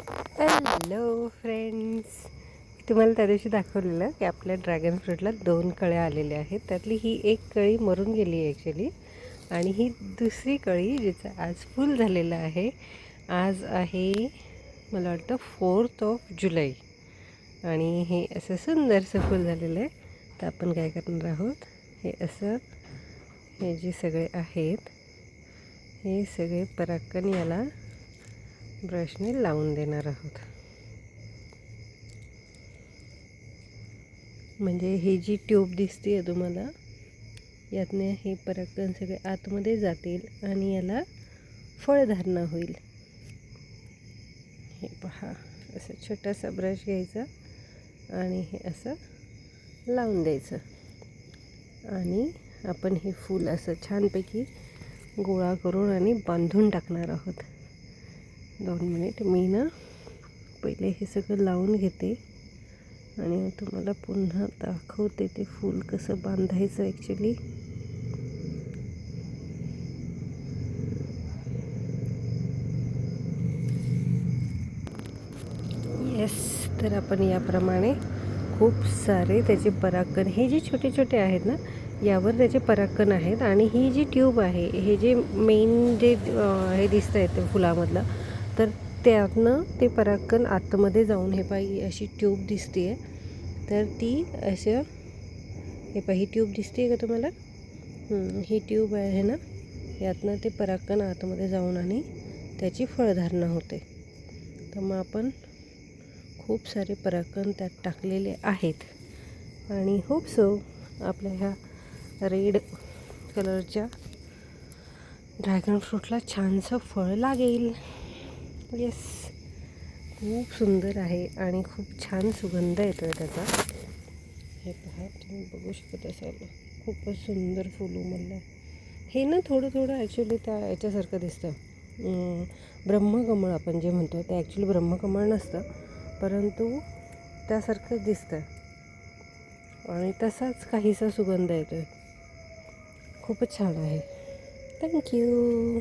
Hello friends, तुम्हाला त्या दिवशी दाखवलेलं की आपल्या ड्रॅगन फ्रूटला 2 कळ्या आलेल्या आहेत. त्यातली ही एक कळी मरून गेली आहे ॲक्च्युली, आणि ही दुसरी कळी जिचं आज फूल झालेलं आहे. आज आहे मला वाटतं 4 जुलै, आणि हे असं सुंदरसं फूल झालेलं आहे. तर आपण काय करणार आहोत, हे असं हे जे सगळे आहेत हे सगळे पराक्कन याला ब्रशने लावून देणार आहोत. म्हणजे ही जी ट्यूब दिसते आहे तुम्हाला, यातने हे पराक्कन सगळे आतमध्ये जातील आणि याला फळधारणा होईल. हे पहा, असं छोटासा ब्रश घ्यायचा आणि हे असं लावून द्यायचं, आणि आपण हे फूल असं छानपैकी गोळा करून आणि बांधून टाकणार आहोत. 2 मिनिट मी पहिले हे सगळं लावून घेते आणि तुम्हाला पुन्हा दाखवते ते फूल कसं बांधायचं ॲक्च्युली. येस, तर आपण याप्रमाणे खूप सारे त्याचे पराक्कन, हे जे छोटे छोटे आहेत ना, यावर त्याचे पराक्कन आहेत. आणि ही जी ट्यूब आहे, हे जे मेन जे हे दिसतं आहे ते फुलामधलं, तर त्यातनं ते पराक्कन आतमध्ये जाऊन, हे पाही अशी ट्यूब दिसते आहे, तर ती असं, हे पाही ट्यूब दिसते आहे का तुम्हाला? ही ट्यूब आहे ना, यातनं ते पराक्कन आतमध्ये जाऊन आणि त्याची फळधारणा होते. तर मग आपण खूप सारे पराक्कन त्यात टाकलेले आहेत, आणि होप सो आपल्या ह्या रेड कलरच्या ड्रॅगन फ्रूटला छानसं फळ लागेल. येस, खूप सुंदर आहे आणि खूप छान सुगंध येतो आहे त्याचा. हे पहा, तुम्ही बघू शकत असाल, खूपच सुंदर फूल उमललं. हे ना थोडं थोडं ॲक्च्युली त्या याच्यासारखं दिसतं, ब्रह्मकमळ आपण जे म्हणतो ते ॲक्च्युली ब्रह्मकमळ नसतं, परंतु त्यासारखंच दिसतं, आणि तसाच काहीसा सुगंध येतो आहे. खूपच छान आहे. थँक्यू.